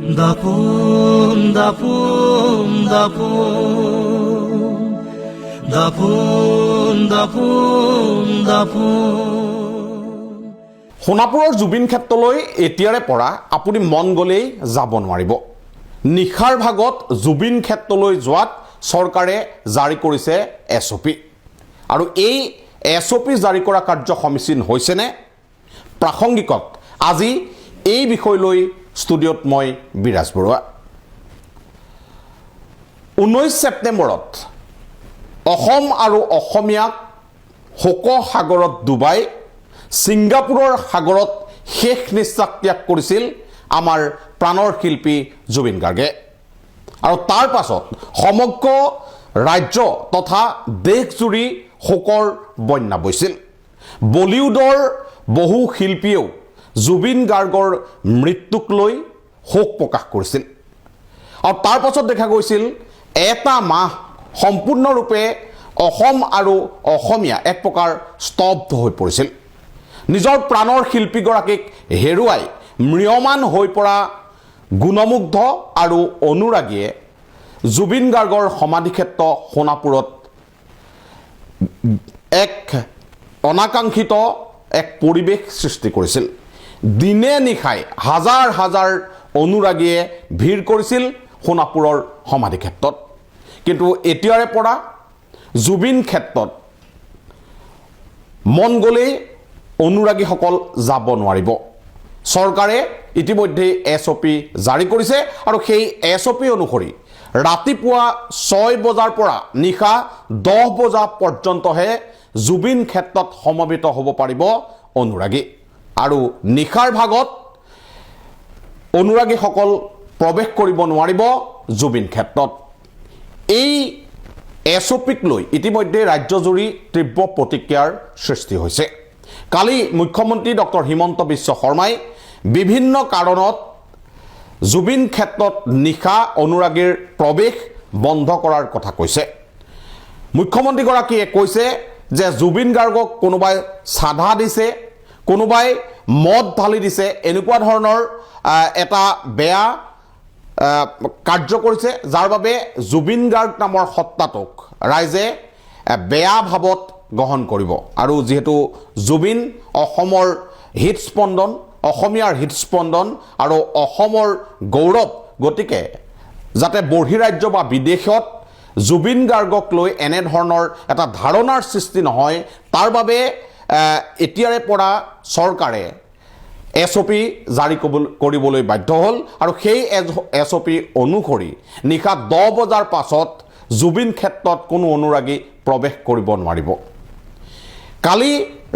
দাপোন দাপোন দাপোন দাপোন দাপোন দাপোন। সোণাপুৰৰ জুবিন ক্ষেত্ৰলৈ এতিয়াৰে পৰা আপুনি মন গ'লেই যাব নোৱাৰিব। নিশাৰ ভাগত জুবিন ক্ষেত্ৰলৈ যোৱাত চৰকাৰে জাৰি কৰিছে SOP। আৰু এই SOP জাৰি কৰা কাৰ্য সমীচীন হৈছেনে? প্ৰাসংগিকত আজি এই বিষয় লৈ ষ্টুডিঅ'ত মই বিৰাজ বৰুৱা। 19 ছেপ্টেম্বৰত অসম আৰু অসমীয়াক শোক সাগৰত ডুবাই ছিংগাপুৰৰ সাগৰত শেষ নিশ্বাস ত্যাগ কৰিছিল আমাৰ প্ৰাণৰ শিল্পী জুবিন গাৰ্গে। আৰু তাৰ পাছত সমগ্ৰ ৰাজ্য তথা দেশজুৰি শোকৰ বন্যা বৈছিল। বলিউডৰ বহু শিল্পীয়েও জুবিন গাৰ্গৰ মৃত্যুক লৈ শোক প্ৰকাশ কৰিছিল। আৰু তাৰ পাছত দেখা গৈছিল এটা মাহ সম্পূৰ্ণৰূপে অসম আৰু অসমীয়া এক প্ৰকাৰ স্তব্ধ হৈ পৰিছিল। নিজৰ প্ৰাণৰ শিল্পীগৰাকীক হেৰুৱাই ম্ৰিয়মান হৈ পৰা গুণমুগ্ধ আৰু অনুৰাগীয়ে জুবিন গাৰ্গৰ সমাধিক্ষেত্ৰ সোণাপুৰত এক অনাকাংক্ষিত এক পৰিৱেশ সৃষ্টি কৰিছিল। দিনে নিশাই হাজাৰ হাজাৰ অনুৰাগীয়ে ভিৰ কৰিছিল সোণাপুৰৰ সমাধিক্ষেত্ৰত। কিন্তু এতিয়াৰে পৰা জুবিন ক্ষেত্ৰত মন গ'লেই অনুৰাগীসকল যাব নোৱাৰিব। চৰকাৰে ইতিমধ্যে SOP জাৰি কৰিছে আৰু সেই SOP অনুসৰি ৰাতিপুৱা 6 বজাৰ পৰা নিশা 10 বজা পৰ্যন্তহে জুবিন ক্ষেত্ৰত সমবেত হ'ব পাৰিব অনুৰাগী। আৰু নিশাৰ ভাগত অনুৰাগীসকল প্ৰৱেশ কৰিব নোৱাৰিব জুবিন ক্ষেত্ৰত। এই SOPক লৈ ইতিমধ্যে ৰাজ্যজুৰি তীব্ৰ প্ৰতিক্ৰিয়াৰ সৃষ্টি হৈছে। কালি মুখ্যমন্ত্ৰী ডক্টৰ হিমন্ত বিশ্ব শৰ্মাই বিভিন্ন কাৰণত জুবিন ক্ষেত্ৰত নিশা অনুৰাগীৰ প্ৰৱেশ বন্ধ কৰাৰ কথা কৈছে। মুখ্যমন্ত্ৰীগৰাকীয়ে কৈছে যে জুবিন গাৰ্গক কোনোবাই চাধা দিছে, কোনোবাই মদ ঢালি দিছে, এনেকুৱা ধৰণৰ এটা বেয়া কাৰ্য কৰিছে, যাৰ বাবে জুবিন গাৰ্গ নামৰ সত্তাটোক ৰাইজে বেয়া ভাৱত গ্ৰহণ কৰিব। আৰু যিহেতু জুবিন অসমৰ হৃদস্পন্দন, অসমীয়াৰ হৃদস্পন্দন আৰু অসমৰ গৌৰৱ, গতিকে যাতে বহিৰাজ্য বা বিদেশত জুবিন গাৰ্গক লৈ এনেধৰণৰ এটা ধাৰণাৰ সৃষ্টি নহয়, তাৰ বাবে এতিয়াৰে পৰা চৰকাৰে SOP জাৰি কৰিবলৈ বাধ্য হ'ল। আৰু সেই SOP অনুসৰি নিশা 10 বজাৰ পাছত জুবিন ক্ষেত্ৰত কোনো অনুৰাগী প্ৰৱেশ কৰিব নোৱাৰিব। কালি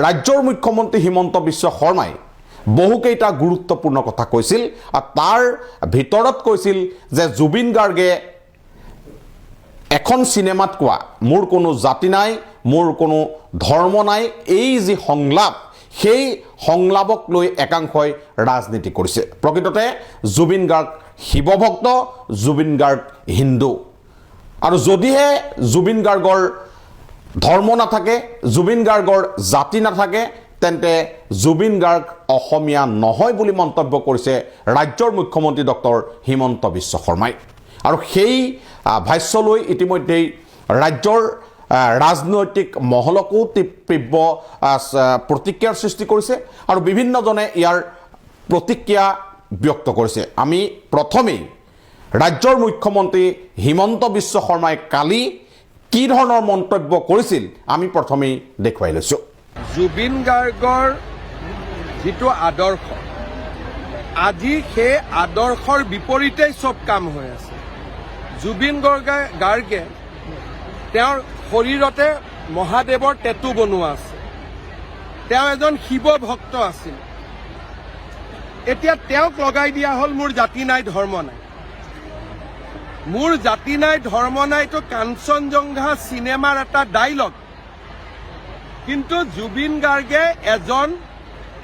ৰাজ্যৰ মুখ্যমন্ত্ৰী হিমন্ত বিশ্ব শৰ্মাই বহুকেইটা গুৰুত্বপূৰ্ণ কথা কৈছিল। আৰু তাৰ ভিতৰত কৈছিল যে জুবিন গাৰ্গে এখন চিনেমাত কোৱা মোৰ কোনো জাতি নাই, মোৰ কোনো ধৰ্ম নাই, এই যি সংলাপ, সেই সংলাপক লৈ একাংশই ৰাজনীতি কৰিছে। প্ৰকৃততে জুবিন গাৰ্গ শিৱভক্ত, জুবিন গাৰ্গ হিন্দু। আৰু যদিহে জুবিন গাৰ্গৰ ধৰ্ম নাথাকে, জুবিন গাৰ্গৰ জাতি নাথাকে, তেন্তে জুবিন গাৰ্গ অসমীয়া নহয় বুলি মন্তব্য কৰিছে ৰাজ্যৰ মুখ্যমন্ত্ৰী ডক্টৰ হিমন্ত বিশ্ব শৰ্মাই। আৰু সেই ভাষ্যলৈ ইতিমধ্যেই ৰাজ্যৰ ৰাজনৈতিক মহলকো তীব্ৰ প্ৰতিক্ৰিয়াৰ সৃষ্টি কৰিছে আৰু বিভিন্নজনে ইয়াৰ প্ৰতিক্ৰিয়া ব্যক্ত কৰিছে। আমি প্ৰথমেই ৰাজ্যৰ মুখ্যমন্ত্ৰী হিমন্ত বিশ্ব শৰ্মাই কালি কি ধৰণৰ মন্তব্য কৰিছিল আমি প্ৰথমেই দেখুৱাই লৈছোঁ। জুবিন গাৰ্গৰ যিটো আদৰ্শ, আজি সেই আদৰ্শৰ বিপৰীতেই চব কাম হৈ আছে। জুবিন গাৰ্গে তেওঁৰ শৰীৰতে মহাদেৱৰ টেটু বনোৱা আছে। তেওঁ এজন শিৱ ভক্ত আছিল। এতিয়া তেওঁক লগাই দিয়া হ'ল মোৰ জাতি নাই ধৰ্ম নাই। মোৰ জাতি নাই ধৰ্ম নাইতো কাঞ্চনজংঘা চিনেমাৰ এটা ডাইলগ। কিন্তু জুবিন গাৰ্গে এজন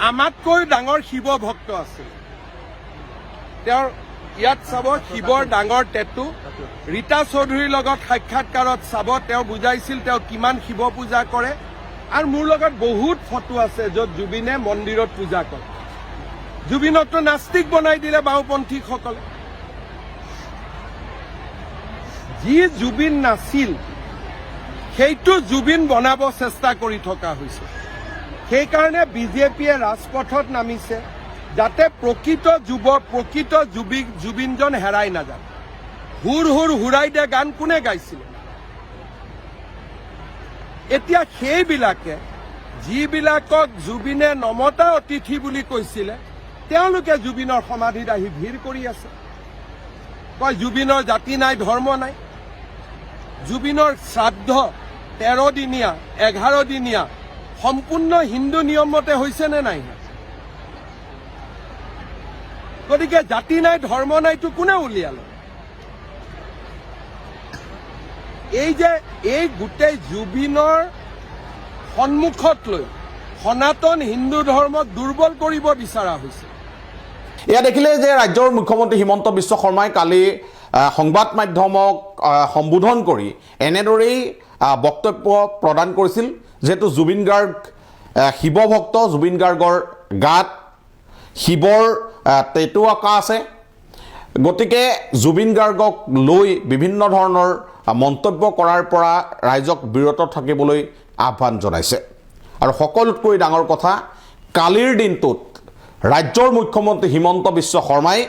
আমাতকৈ ডাঙৰ শিৱ ভক্ত আছিল। তেওঁৰ ইয়াত চাব শিৱৰ ডাঙৰ টেটু। ৰীতা চৌধুৰীৰ লগত সাক্ষাৎকাৰত চাব তেওঁ বুজাইছিল তেওঁ কিমান শিৱ পূজা কৰে। আৰু মোৰ লগত বহুত ফটো আছে য'ত জুবিনে মন্দিৰত পূজা কৰে। জুবিনকতো নাস্তিক বনাই দিলে বাওঁপন্থীসকলে। যি জুবিন নাছিল সেইটো জুবিন বনাব চেষ্টা কৰি থকা হৈছে। সেইকাৰণে বিজেপিয়ে ৰাজপথত নামিছে যাতে প্ৰকৃত জুবিনজন হেৰাই নাযায়। হুৰ হুৰ হুৰাই দে গান কোনে গাইছিলে? এতিয়া সেইবিলাকে যিবিলাকক জুবিনে নমতা অতিথি বুলি কৈছিলে তেওঁলোকে জুবিনৰ সমাধিত আহি ভিৰ কৰি আছে। কয় জুবিনৰ জাতি নাই, ধৰ্ম নাই। জুবিনৰ শ্ৰাদ্ধ 13 দিনীয়া 11 দিনীয়া সম্পূৰ্ণ হিন্দু নিয়মতে হৈছে নে নাই? গতিকে জাতি নাই, ধৰ্ম নাইতো কোনে উলিয়ালে? এই গোটেই জুবিনৰ সন্মুখত লৈ সনাতন হিন্দু ধৰ্মক দুৰ্বল কৰিব বিচৰা হৈছে। এয়া দেখিলে যে ৰাজ্যৰ মুখ্যমন্ত্ৰী হিমন্ত বিশ্ব শৰ্মাই কালি সংবাদ মাধ্যমক সম্বোধন কৰি এনেদৰেই বক্তব্য প্ৰদান কৰিছিল, যিহেতু জুবিন গাৰ্গ শিৱ ভক্ত, জুবিন গাৰ্গৰ গাত শিৱৰ টেটু আঁকা আছে। গতিকে জুবিন গাৰ্গক লৈ বিভিন্ন ধৰণৰ মন্তব্য কৰাৰ পৰা ৰাইজক বিৰত থাকিবলৈ আহ্বান জনাইছে। আৰু সকলোতকৈ ডাঙৰ কথা, কালিৰ দিনটোত ৰাজ্যৰ মুখ্যমন্ত্ৰী হিমন্ত বিশ্ব শৰ্মাই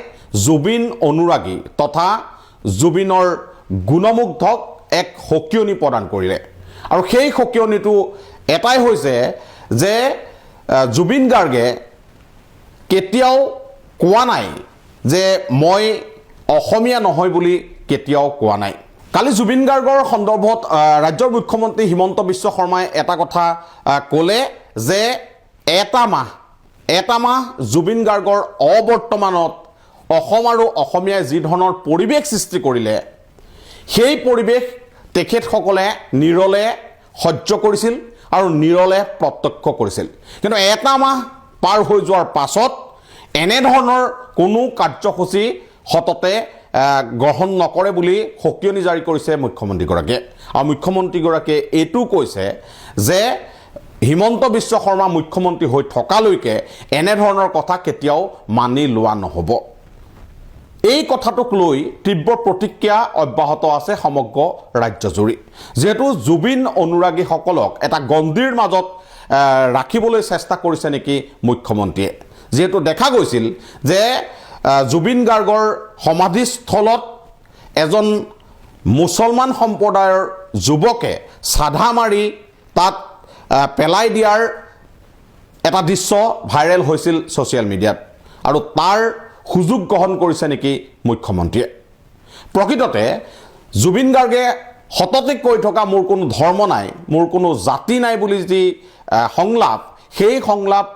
জুবিন অনুৰাগী তথা জুবিনৰ গুণমুগ্ধক এক সকিয়নি প্ৰদান কৰিলে। আৰু সেই সকিয়নিটো এটাই হৈছে যে জুবিন গাৰ্গে কেতিয়াও কোৱা নাই যে মই অসমীয়া নহয় বুলি, কেতিয়াও কোৱা নাই। কালি জুবিন গাৰ্গৰ সন্দৰ্ভত ৰাজ্যৰ মুখ্যমন্ত্ৰী হিমন্ত বিশ্ব শৰ্মাই এটা কথা ক'লে যে এটা মাহ জুবিন গাৰ্গৰ অবৰ্তমানত অসম আৰু অসমীয়াই যি ধৰণৰ পৰিৱেশ সৃষ্টি কৰিলে সেই পৰিৱেশ তেখেতসকলে নিৰলে সহ্য কৰিছিল আৰু নিৰলে প্ৰত্যক্ষ কৰিছিল। কিন্তু এটা মাহ পাৰ হৈ যোৱাৰ পাছত এনেধৰণৰ কোনো কাৰ্যসূচী সততে গ্ৰহণ নকৰে বুলি সকিয়নি জাৰি কৰিছে মুখ্যমন্ত্ৰীগৰাকীয়ে। আৰু মুখ্যমন্ত্ৰীগৰাকীয়ে এইটো কৈছে যে হিমন্ত বিশ্ব শৰ্মা মুখ্যমন্ত্ৰী হৈ থকালৈকে এনেধৰণৰ কথা কেতিয়াও মানি লোৱা নহ'ব। এই কথাটোক লৈ তীব্ৰ প্ৰতিক্ৰিয়া অব্যাহত আছে সমগ্ৰ ৰাজ্যজুৰি। যিহেতু জুবিন অনুৰাগীসকলক এটা গণ্ডিৰ মাজত ৰাখিবলৈ চেষ্টা কৰিছে নেকি মুখ্যমন্ত্ৰীয়ে। যিহেতু দেখা গৈছিল যে জুবিন গাৰ্গৰ সমাধিস্থলত এজন মুছলমান সম্প্ৰদায়ৰ যুৱকে চাধা মাৰি তাত পেলাই দিয়াৰ এটা দৃশ্য ভাইৰেল হৈছিল ছ'চিয়েল মিডিয়াত। আৰু তাৰ সুযোগ গ্ৰহণ কৰিছে নেকি মুখ্যমন্ত্ৰীয়ে। প্ৰকৃততে জুবিন গাৰ্গে সততে কৈ থকা মোৰ কোনো ধৰ্ম নাই, মোৰ কোনো জাতি নাই বুলি যি সংলাপ, সেই সংলাপ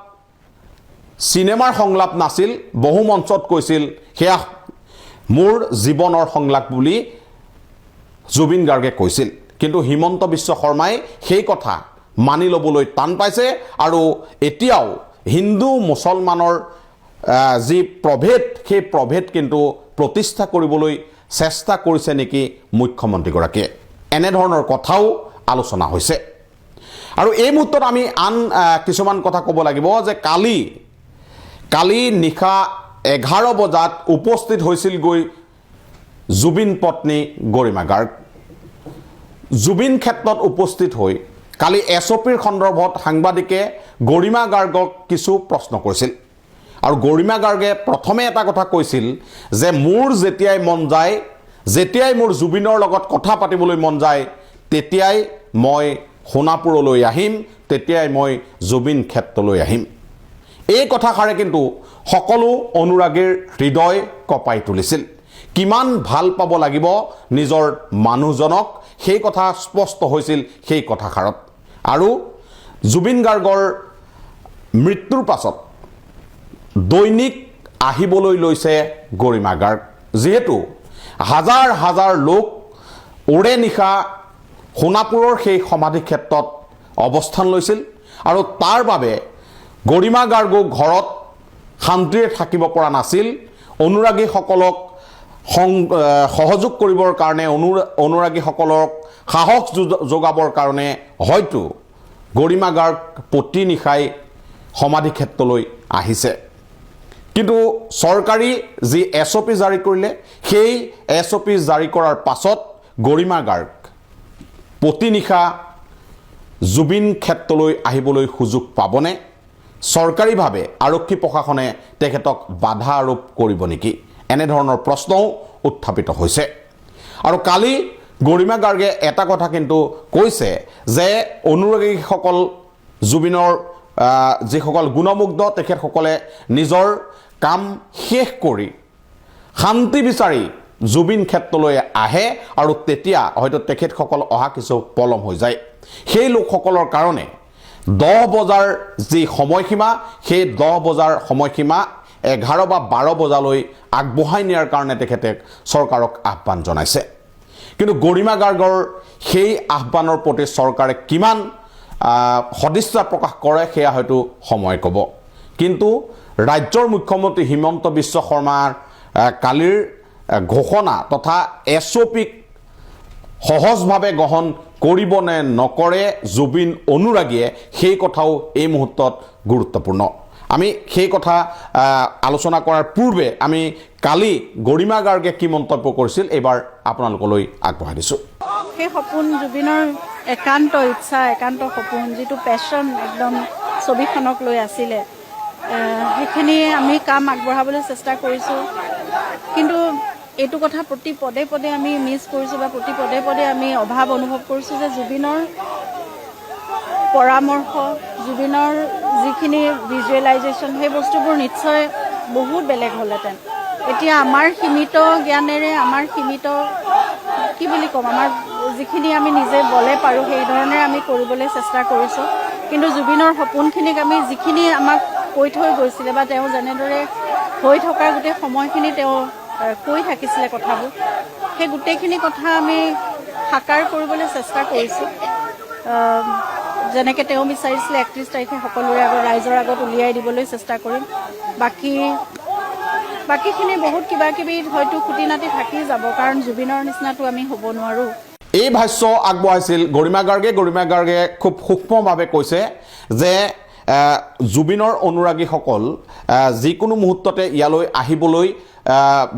চিনেমাৰ সংলাপ নাছিল, বহু মঞ্চত কৈছিল সেয়া মোৰ জীৱনৰ সংলাপ বুলি জুবিন গাৰ্গে কৈছিল। কিন্তু হিমন্ত বিশ্ব শৰ্মাই সেই কথা মানি ল'বলৈ টান পাইছে। আৰু এতিয়াও হিন্দু মুছলমানৰ যি প্ৰভেদ, সেই প্ৰভেদ কিন্তু প্ৰতিষ্ঠা কৰিবলৈ চেষ্টা কৰিছে নেকি মুখ্যমন্ত্ৰীগৰাকীয়ে। এনেধৰণৰ কথাও আলোচনা হৈছে। আৰু এই মুহূৰ্তত আমি আন কিছুমান কথা ক'ব লাগিব যে কালি নিশা 11 বজাত উপস্থিত হৈছিলগৈ জুবিন পত্নী গৰিমা গাৰ্গ। জুবিন ক্ষেত্ৰত উপস্থিত হৈ কালি SOPৰ সন্দৰ্ভত সাংবাদিকে গৰিমা গাৰ্গক কিছু প্ৰশ্ন কৰিছিল। আৰু গৰিমা গাৰ্গে প্ৰথমে এটা কথা কৈছিল যে মোৰ যেতিয়াই মন যায়, যেতিয়াই মোৰ জুবিনৰ লগত কথা পাতিবলৈ মন যায়, তেতিয়াই মই সোণাপুৰলৈ আহিম, তেতিয়াই মই জুবিন ক্ষেত্ৰলৈ আহিম। এই কথাষাৰে কিন্তু সকলো অনুৰাগীৰ হৃদয় কঁপাই তুলিছিল। কিমান ভাল পাব লাগিব নিজৰ মানুহজনক, সেই কথা স্পষ্ট হৈছিল সেই কথাষাৰত। আৰু জুবিন গাৰ্গৰ মৃত্যুৰ পাছত দৈনিক আহিবলৈ লৈছে গৰিমা গাৰ্গ। যিহেতু হাজাৰ হাজাৰ লোক ওৰে নিশা সোণাপুৰৰ সেই সমাধি ক্ষেত্ৰত অৱস্থান লৈছিল। আৰু তাৰ বাবে গৰিমা গাৰ্গো ঘৰত শান্তিৰে থাকিব পৰা নাছিল। অনুৰাগীসকলক সহযোগ কৰিবৰ কাৰণে, অনুৰাগীসকলক সাহস যোগাবৰ কাৰণে হয়তো গৰিমা গাৰ্গ প্ৰতি নিশাই সমাধি ক্ষেত্ৰলৈ আহিছে। কিন্তু চৰকাৰী যি SOP জাৰি কৰিলে, সেই SOP জাৰি কৰাৰ পাছত গৰিমা গাৰ্গ প্ৰতিনিশা জুবিন ক্ষেত্ৰলৈ আহিবলৈ সুযোগ পাবনে চৰকাৰীভাৱে আৰক্ষী প্ৰশাসনে তেখেতক বাধা আৰোপ কৰিব নেকি এনেধৰণৰ প্ৰশ্নও উত্থাপিত হৈছে আৰু কালি গৰিমা গাৰ্গে এটা কথা কিন্তু কৈছে যে অনুৰাগীসকল জুবিনৰ যিসকল গুণমুগ্ধ তেখেতসকলে নিজৰ কাম শেষ কৰি শান্তি বিচাৰি জুবিন ক্ষেত্ৰলৈ আহে আৰু তেতিয়া হয়তো তেখেতসকল অহা কিছু পলম হৈ যায় সেই লোকসকলৰ কাৰণে 10 বজাৰ যি সময়সীমা সেই 10 বজাৰ সময়সীমা 11 বা 12 বজালৈ আগবঢ়াই নিয়াৰ কাৰণে তেখেতে চৰকাৰক আহ্বান জনাইছে কিন্তু গৰিমা গাৰ্গৰ সেই আহ্বানৰ প্ৰতি চৰকাৰে কিমান সদিচ্ছা প্ৰকাশ কৰে সেয়া হয়তো সময় ক'ব কিন্তু ৰাজ্যৰ মুখ্যমন্ত্ৰী হিমন্ত বিশ্ব শৰ্মাৰ কালিৰ ঘোষণা তথা এছঅপিক সহজভাৱে গ্ৰহণ কৰিব নে নকৰে জুবিন অনুৰাগীয়ে সেই কথাও এই মুহূৰ্তত গুৰুত্বপূৰ্ণ আমি সেই কথা আলোচনা কৰাৰ পূৰ্বে আমি কালি গৰিমা গাৰ্গে কি মন্তব্য কৰিছিল এবাৰ আপোনালোকলৈ আগবঢ়াই দিছোঁ সেই সপোন জুবিনৰ একান্ত ইচ্ছা একান্ত সপোন যিটো পেশন একদম ছবিখনক লৈ আছিলে সেইখিনি আমি কাম আগবঢ়াবলৈ চেষ্টা কৰিছোঁ কিন্তু এইটো কথা প্ৰতি পদে পদে আমি মিছ কৰিছোঁ বা প্ৰতি পদে পদে আমি অভাৱ অনুভৱ কৰিছোঁ যে জুবিনৰ পৰামৰ্শ জুবিনৰ যিখিনি ভিজুৱেলাইজেশ্যন সেই বস্তুবোৰ নিশ্চয় বহুত বেলেগ হ'লহেঁতেন এতিয়া আমাৰ সীমিত জ্ঞানেৰে আমাৰ সীমিত কি বুলি ক'ম আমাৰ যিখিনি আমি নিজে বলে পাৰোঁ সেই ধৰণে আমি কৰিবলৈ চেষ্টা কৰিছোঁ কিন্তু জুবিনৰ সপোনখিনিক আমি যিখিনি আমাক কৈ থৈ গৈছিলে বা তেওঁ যেনেদৰে হৈ থকাৰ গোটেই সময়খিনি তেওঁ কৈ থাকিছিলে কথাবোৰ সেই গোটেইখিনি কথা আমি সাকাৰ কৰিবলৈ চেষ্টা কৰিছোঁ যেনেকৈ তেওঁ বিচাৰিছিলে 31 তাৰিখে সকলোৰে আগত ৰাইজৰ আগত উলিয়াই দিবলৈ চেষ্টা কৰিম বাকীখিনি বহুত কিবা কিবি হয়তো খুটি নাটি থাকি যাব কাৰণ জুবিনৰ নিচিনাটো আমি হ'ব নোৱাৰোঁ এই ভাষ্য আগবঢ়াইছিল গৰিমা গাৰ্গে খুব সূক্ষ্মভাৱে কৈছে যে জুবিনৰ অনুৰাগীসকল যিকোনো মুহূৰ্ততে ইয়ালৈ আহিবলৈ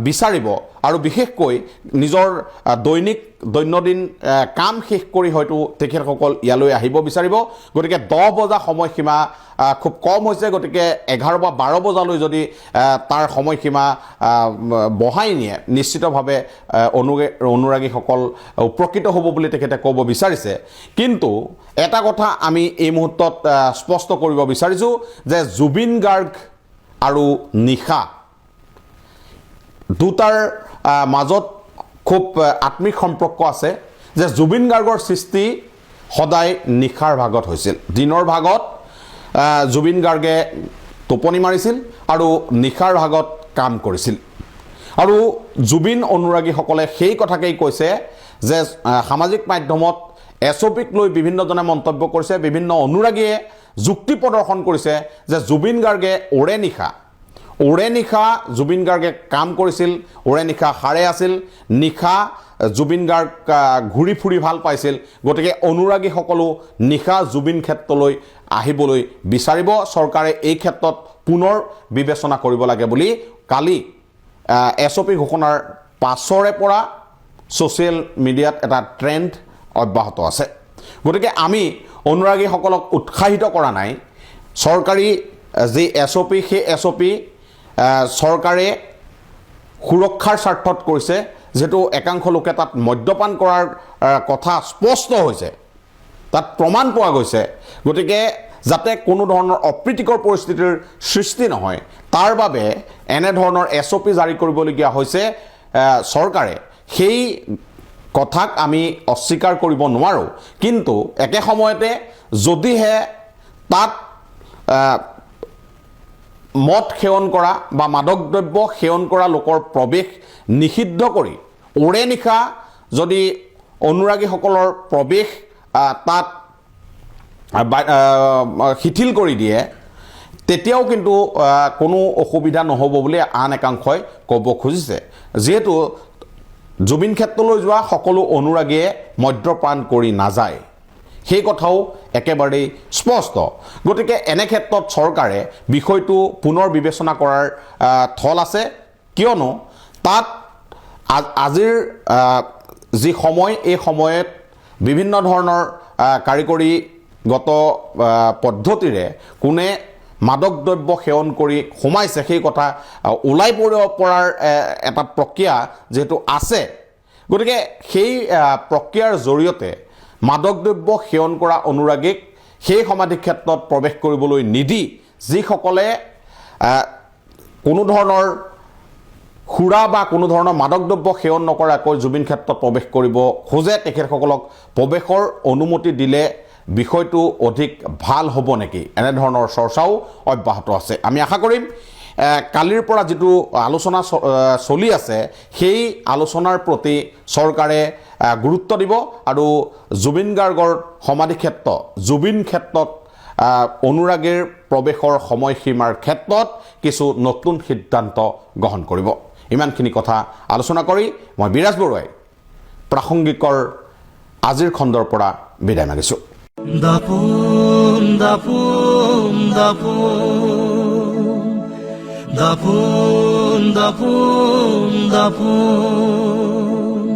বিচাৰিব আৰু বিশেষকৈ নিজৰ দৈনন্দিন কাম শেষ কৰি হয়তো তেখেতসকল ইয়ালৈ আহিব বিচাৰিব গতিকে 10 বজা সময়সীমা খুব কম হৈছে গতিকে 11 বা 12 বজালৈ যদি তাৰ সময়সীমা বঢ়াই নিয়ে নিশ্চিতভাৱে অনুৰাগীসকল উপকৃত হ'ব বুলি তেখেতে ক'ব বিচাৰিছে কিন্তু এটা কথা আমি এই মুহূৰ্তত স্পষ্ট কৰিব বিচাৰিছোঁ যে জুবিন গাৰ্গ আৰু নিশা দুটাৰ মাজত খুব আত্মিক সম্পৰ্ক আছে যে জুবিন গাৰ্গৰ সৃষ্টি সদায় নিশাৰ ভাগত হৈছিল দিনৰ ভাগত জুবিন গাৰ্গে টোপনি মাৰিছিল আৰু নিশাৰ ভাগত কাম কৰিছিল আৰু জুবিন অনুৰাগীসকলে সেই কথাকেই কৈছে যে সামাজিক মাধ্যমত এছঅপিক লৈ বিভিন্নজনে মন্তব্য কৰিছে বিভিন্ন অনুৰাগীয়ে যুক্তি প্ৰদৰ্শন কৰিছে যে জুবিন গাৰ্গে ওৰে নিশা জুবিন গাৰ্গে কাম কৰিছিল ওৰে নিশা সাৰে আছিল নিশা জুবিন গাৰ্গ ঘূৰি ফুৰি ভাল পাইছিল গতিকে অনুৰাগীসকলো নিশা জুবিন ক্ষেত্ৰলৈ আহিবলৈ বিচাৰিব চৰকাৰে এই ক্ষেত্ৰত পুনৰ বিবেচনা কৰিব লাগে বুলি কালি এছঅপি ঘোষণাৰ পাছৰে পৰা ছ'চিয়েল মিডিয়াত এটা ট্ৰেণ্ড অব্যাহত আছে গতিকে আমি অনুৰাগীসকলক উৎসাহিত কৰা নাই চৰকাৰী যি এছঅপি সেই এছঅপি চৰকাৰে সুৰক্ষাৰ স্বাৰ্থত কৰিছে যেটো একাংশ লোকে তাত মদ্যপান কৰাৰ কথা স্পষ্ট হৈছে তাত প্ৰমাণ পোৱা গৈছে গতিকে যাতে কোনো ধৰণৰ অপ্ৰীতিকৰ পৰিস্থিতিৰ সৃষ্টি নহয় তাৰ বাবে এনে ধৰণৰ এছঅপি জাৰি কৰিবলগীয়া হৈছে চৰকাৰে সেই কথাক আমি অস্বীকাৰ কৰিব নোৱাৰোঁ কিন্তু একে সময়তে যদিহে তাত মদ সেৱন কৰা বা মাদক দ্ৰব্য সেৱন কৰা লোকৰ প্ৰৱেশ নিষিদ্ধ কৰি ওৰে নিশা যদি অনুৰাগীসকলৰ প্ৰৱেশ তাত শিথিল কৰি দিয়ে তেতিয়াও কিন্তু কোনো অসুবিধা নহ'ব বুলি আন একাংশই ক'ব খুজিছে যেহেতু জুবিন ক্ষেত্ৰলৈ যোৱা সকলো অনুৰাগীয়ে মদ্যপান কৰি নাযায় সেই কথাও একেবাৰেই স্পষ্ট গতিকে এনে ক্ষেত্ৰত চৰকাৰে বিষয়টো পুনৰ বিবেচনা কৰাৰ থল আছে কিয়নো তাত আজিৰ যি সময় এই সময়ত বিভিন্ন ধৰণৰ কাৰিকৰীগত পদ্ধতিৰে কোনে মাদক দ্ৰব্য সেৱন কৰি সোমাইছে সেই কথা ওলাই পৰাৰ এটা প্ৰক্ৰিয়া যিহেতু আছে গতিকে সেই প্ৰক্ৰিয়াৰ জৰিয়তে মাদক দ্ৰব্য সেৱন কৰা অনুৰাগীক সেই সমাধি ক্ষেত্ৰত প্ৰৱেশ কৰিবলৈ নিদি যিসকলে কোনো ধৰণৰ সুৰা বা কোনো ধৰণৰ মাদক দ্ৰব্য সেৱন নকৰাকৈ জুবিন ক্ষেত্ৰত প্ৰৱেশ কৰিব খোজে তেখেতসকলক প্ৰৱেশৰ অনুমতি দিলে বিষয়টো অধিক ভাল হ'ব নেকি এনেধৰণৰ চৰ্চাও অব্যাহত আছে আমি আশা কৰিম কালিৰ পৰা যেটো আলোচনা চলি আছে সেই আলোচনাৰ প্ৰতি চৰকাৰে গুৰুত্ব দিব আৰু জুবিন গাৰ্গৰ সমাধি ক্ষেত্ৰ জুবিন ক্ষেত্ৰত অনুৰাগীৰ প্ৰৱেশৰ সময়সীমাৰ ক্ষেত্ৰত কিছু নতুন সিদ্ধান্ত গ্ৰহণ কৰিব ইমানখিনি কথা আলোচনা কৰি মই বিৰাজ বৰুৱাই প্ৰাসংগিকৰ আজিৰ খণ্ডৰ পৰা বিদায় মাগিছো দাপোন দাপোন দাপোন দাপোন দাপোন দাপোন